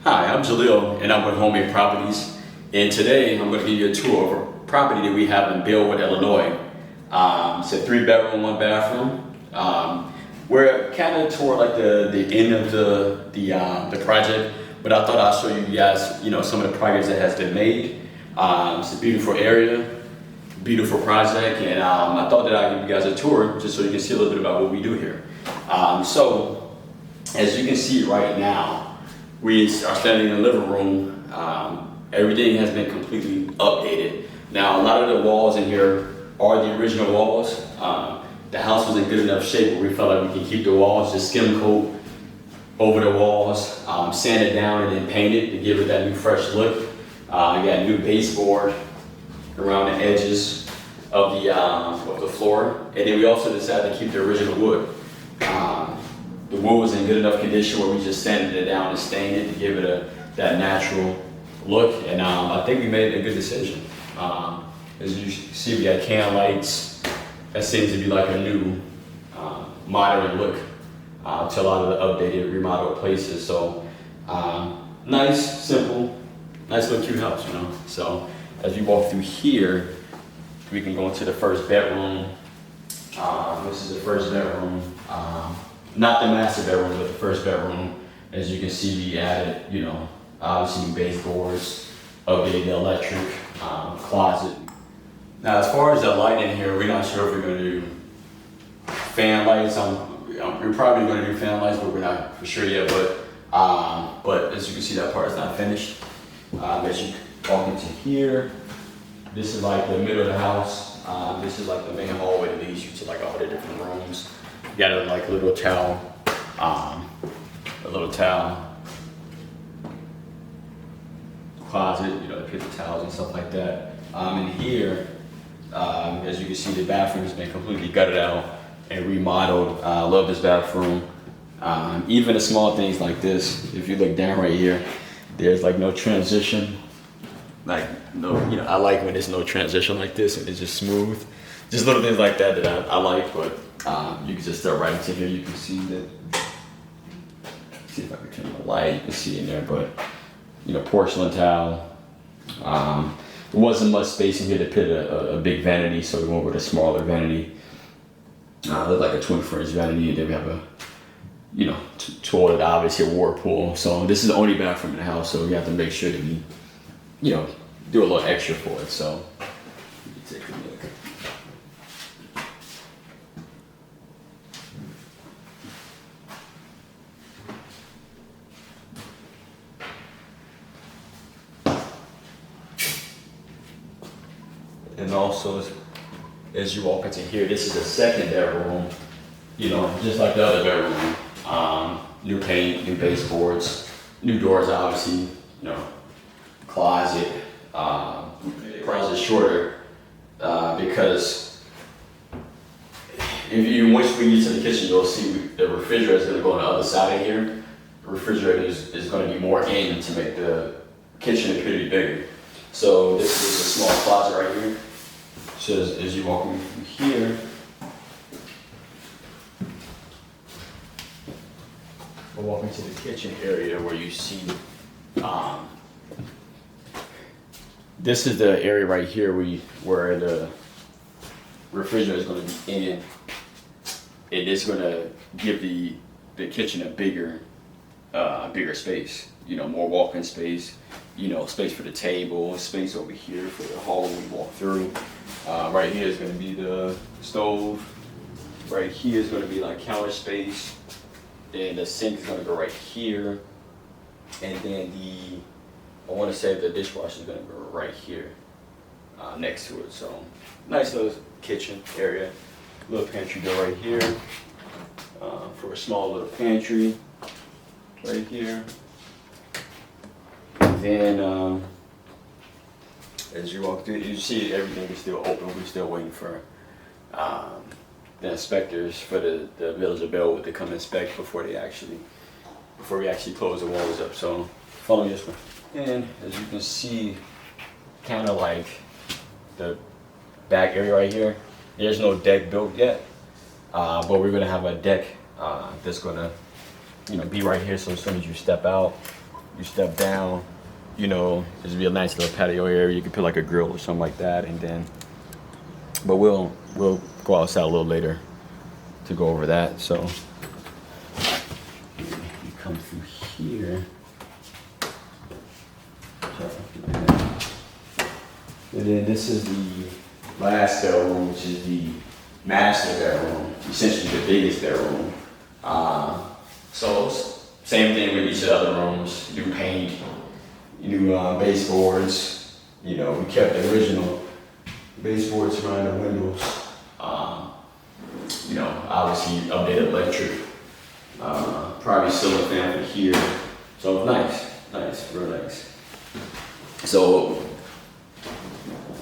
Hi, I'm Jaleel and I'm with Homemade Properties. And today I'm going to give you a tour of a property that we have in Bellwood, Illinois. It's a 3-bedroom, 1-bathroom. We're kind of toward like the end of the project, but I thought I'd show you guys, some of the progress that has been made. It's a beautiful area, beautiful project, and I thought that I'd give you guys a tour just so you can see a little bit about what we do here. So, as you can see right now, we are standing in the living room. Everything has been completely updated. Now, a lot of the walls in here are the original walls. The house was in good enough shape where we felt like we could keep the walls, just skim coat over the walls, sand it down and then paint it to give it that new fresh look. We got new baseboard around the edges of the floor. And then we also decided to keep the original wood. The wood was in good enough condition where we just sanded it down and stained it to give it that natural look. And I think we made a good decision. As you see, we got can lights. That seems to be like a new modern look to a lot of the updated remodeled places. So nice, simple, nice little cute house, So as you walk through here, we can go into the first bedroom. This is the first bedroom. Not the master bedroom, but the first bedroom. As you can see, we added, obviously baseboards, updated the electric, closet. Now, as far as the light in here, we're not sure if we're going to do fan lights. We're probably going to do fan lights, but we're not for sure yet. But as you can see, that part is not finished. As you walk into here, this is like the middle of the house. This is like the main hallway that leads you to like all the different rooms. You got a little towel, closet, to put the towels and stuff like that. In here, as you can see, the bathroom has been completely gutted out and remodeled. I love this bathroom. Even the small things like this, if you look down right here, there's like no transition. I like when there's no transition like this and it's just smooth. Just little things like that I like, but you can just start right into here. You can see that. See if I can turn the light. You can see in there, but porcelain towel. There wasn't much space in here to put a big vanity, so we went with a smaller vanity. Looked like a 24-inch vanity, and then we have a toilet, obviously a whirlpool. So this is the only bathroom in the house, so we have to make sure that we do a little extra for it. So take a look. And also, as you walk into here, this is the second bedroom, just like the other bedroom. New paint, new baseboards, new doors, obviously, closet. Price is shorter because once we get to the kitchen, you'll see the refrigerator is going to go on the other side of here. The refrigerator is going to be more in to make the kitchen appear to be bigger. So this is a small closet right here. So as you walk in from here, we'll walk into the kitchen area where you see, this is the area right here where the refrigerator is going to be in. It is going to give the kitchen a bigger space, more walk-in space. Space for the table, space over here for the hallway we walk through. Right here is going to be the stove. Right here is going to be like counter space. Then the sink is going to go right here. And then I want to say the dishwasher is going to go right here next to it. So nice little kitchen area. Little pantry door right here for a small little pantry right here. Then, as you walk through, you see everything is still open. We're still waiting for the inspectors for the Village of Bellwood to come inspect before we actually close the walls up. So follow me this way. And as you can see, kind of like the back area right here, there's no deck built yet, but we're gonna have a deck that's gonna be right here. So as soon as you step out, you step down, you know, there's be a nice little patio area. You can put like a grill or something like that, and then, but we'll go outside a little later to go over that. So you come through here. And then this is the last bedroom, which is the master bedroom, essentially the biggest bedroom. So same thing with each of the other rooms, new paint, new baseboards. You know, we kept the original baseboards around the windows. You know, obviously updated electric, probably ceiling fan for here. So nice, real nice. So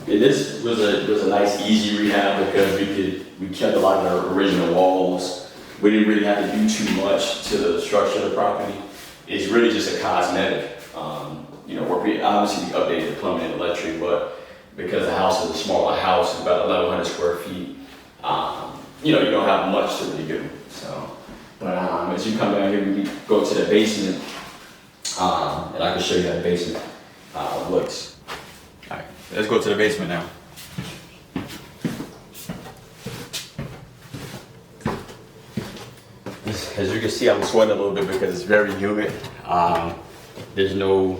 this was a nice, easy rehab because we kept a lot of the original walls. We didn't really have to do too much to the structure of the property. It's really just a cosmetic. You know, we obviously updated the plumbing and electric, but because the house is a smaller house, it's about 1,100 square feet. You know, you don't have much to really do. So, but as you come down here, we can go to the basement, and I can show you how the basement looks. All right, let's go to the basement now. As you can see, I'm sweating a little bit because it's very humid. There's no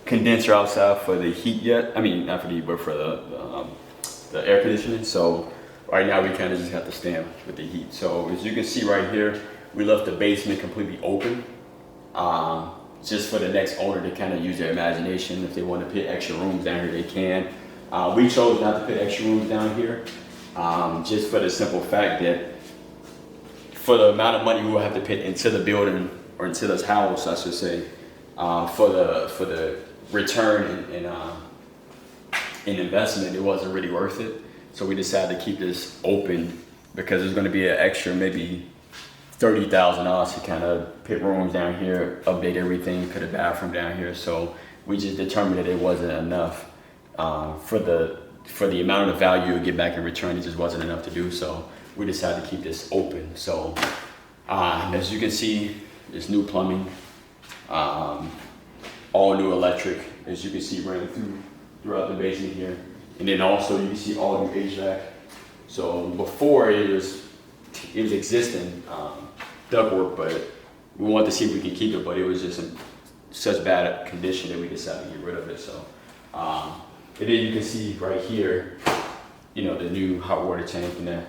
condenser outside for the heat yet. I mean, not for the heat, but for the air conditioning. So right now we kind of just have to stand with the heat. So as you can see right here, we left the basement completely open. Just for the next owner to kind of use their imagination. If they want to put extra rooms down here, they can. We chose not to put extra rooms down here, just for the simple fact that for the amount of money we will have to put into the building, or into this house, I should say, for the return in investment, it wasn't really worth it. So we decided to keep this open because there's going to be an extra maybe $30,000 to kind of put rooms down here, update everything, put a bathroom down here. So we just determined that it wasn't enough for the amount of value you get back in return. It just wasn't enough to do. So we decided to keep this open. So as you can see, it's new plumbing, all new electric, as you can see running throughout the basement here. And then also you can see all new HVAC. So before it was existing ductwork, but we wanted to see if we could keep it, but it was just in such bad condition that we decided to get rid of it. So, and then you can see right here, you know, the new hot water tank and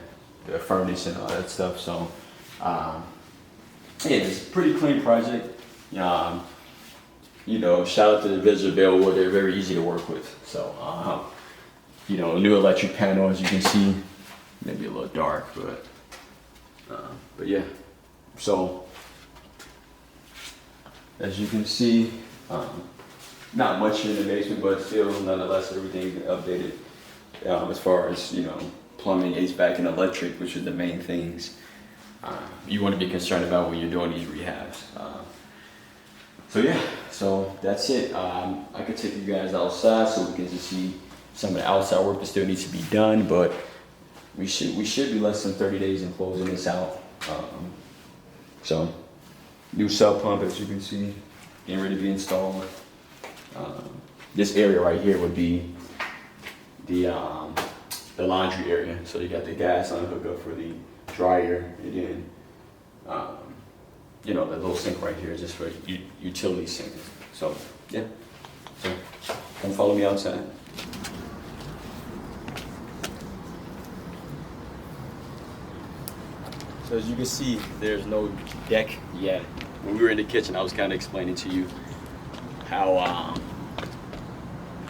the furnace and all that stuff. So, yeah, it's a pretty clean project. You know, shout out to the Visitor Bellwood. They're very easy to work with. So, you know, new electric panel, as you can see, maybe a little dark, but yeah. So, as you can see, not much in the basement, but still, nonetheless, everything updated as far as, you know, plumbing, HVAC, and electric, which are the main things you want to be concerned about when you're doing these rehabs. So yeah, so that's it. I could take you guys outside so we can just see some of the outside work that still needs to be done, but we should be less than 30 days in closing this out. So new sub pump, as you can see, getting ready to be installed. This area right here would be the laundry area. So you got the gas on hookup for the dryer, and then you know, the little sink right here is just for utility sink. So yeah, so come follow me outside. So as you can see, there's no deck yet. When we were in the kitchen, I was kind of explaining to you how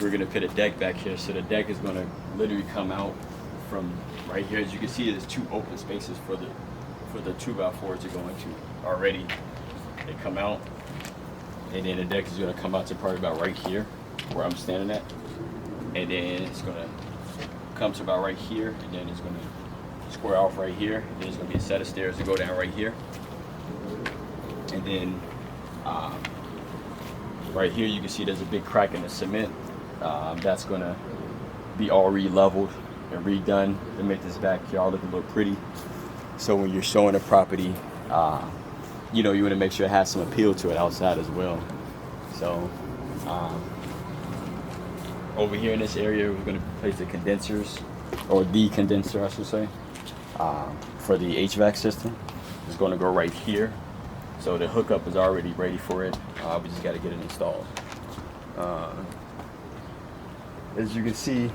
we're gonna put a deck back here. So the deck is gonna literally come out from right here. As you can see, there's two open spaces for the 2x4s to go into already. They come out, and then the deck is gonna come out to probably about right here, where I'm standing at, and then it's gonna come to about right here, and then it's gonna square off right here, and there's gonna be a set of stairs to go down right here, and then right here you can see there's a big crack in the cement. That's gonna be all re-leveled and redone to make this backyard look a little pretty. So when you're showing a property, you know, you want to make sure it has some appeal to it outside as well. So over here in this area, we're going to place the condensers, or the condenser, I should say, for the HVAC system. It's going to go right here. So the hookup is already ready for it. We just got to get it installed. As you can see,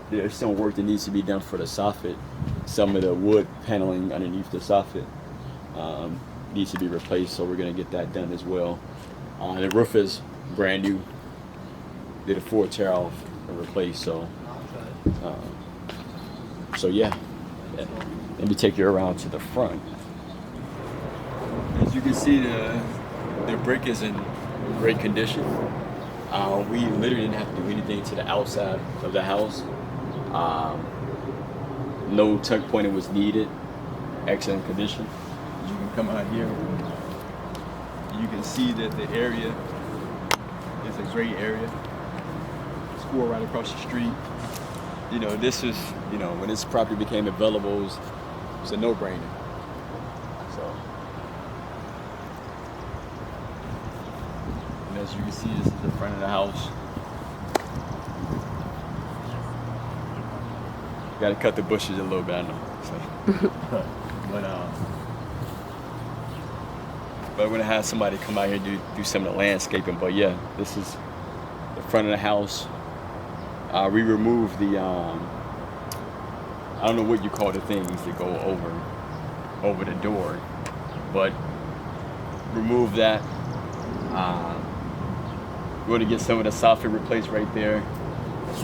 there's some work that needs to be done for the soffit. Some of the wood paneling underneath the soffit needs to be replaced, so we're going to get that done as well. The roof is brand new. Did a full tear off and replace, so yeah. Let me take you around to the front. As you can see, the brick is in great condition. We literally didn't have to do anything to the outside of the house. No tuck pointing was needed. Excellent condition. You can come out here. You can see that the area is a great area. School right across the street. You know, this is, you know, when this property became available, it was a no-brainer. So, and as you can see, this is the front of the house. Got to cut the bushes a little bit, I know. So. But I'm gonna have somebody come out here and do some of the landscaping. But yeah, this is the front of the house. We removed the I don't know what you call the things that go over the door, but remove that. We're going to get some of the soffit replaced right there.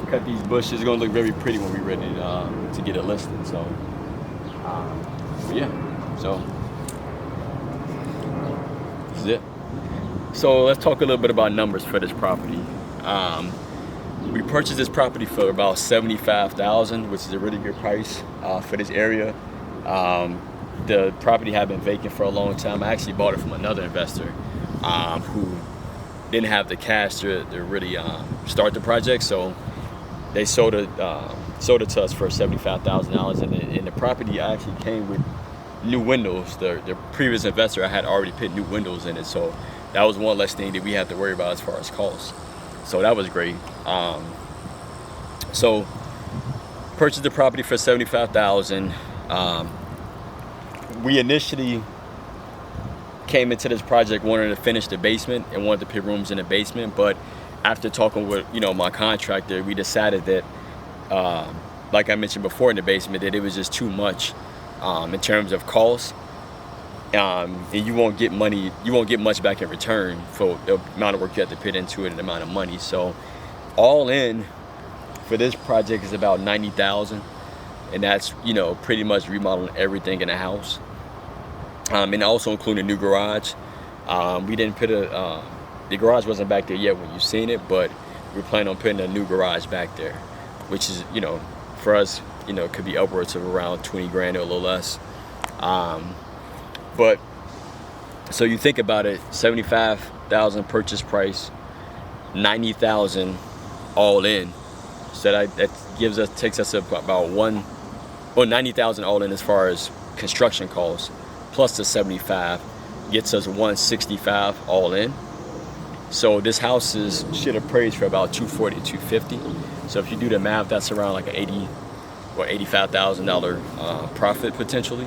Cut these bushes. It's going to look very pretty when we're ready to get it listed. So yeah, so this is it. So let's talk a little bit about numbers for this property. We purchased this property for about $75,000, which is a really good price for this area. The property had been vacant for a long time. I actually bought it from another investor who didn't have the cash to really start the project, so they sold it to us for $75,000. And the property actually came with new windows. The previous investor, I had already put new windows in it, so that was one less thing that we had to worry about as far as costs. So that was great. So purchased the property for $75,000. We initially came into this project wanting to finish the basement and wanted to put rooms in the basement, but after talking with my contractor, we decided that, like I mentioned before in the basement, that it was just too much in terms of cost. And you won't get much back in return for the amount of work you have to put into it and the amount of money. So all in for this project is about $90,000, and that's pretty much remodeling everything in the house, and also including a new garage. We didn't put the garage wasn't back there yet when you seen it, but we're planning on putting a new garage back there, which is for us could be upwards of around 20 grand or a little less. But so you think about it, $75,000 purchase price, $90,000 all in. So that takes us up about $90,000 all in as far as construction costs, plus the 75 gets us $165 all in. So this house should appraise for about $240 to $250. So if you do the math, that's around like an $80,000 or $85,000 profit potentially.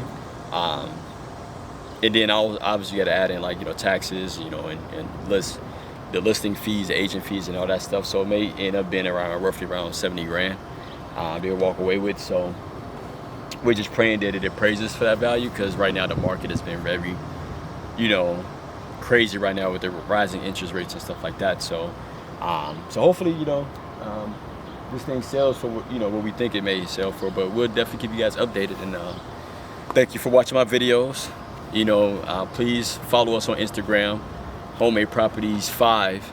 And then obviously you got to add in taxes, and the listing fees, the agent fees, and all that stuff. So it may end up being roughly around 70 grand. They'll walk away with. So we're just praying that it appraises for that value, because right now the market has been very, crazy right now with the rising interest rates and stuff like that. So, so hopefully, this thing sells for what we think it may sell for. But we'll definitely keep you guys updated. And thank you for watching my videos. Please follow us on Instagram, Homemade Properties 5,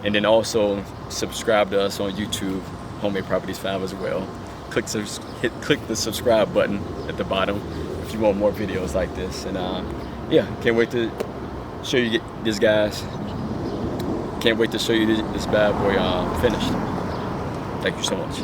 and then also subscribe to us on YouTube, Homemade Properties 5 as well. Click the subscribe button at the bottom if you want more videos like this. And yeah, can't wait to show you this, guys. Can't wait to show you this bad boy finished. Thank you so much.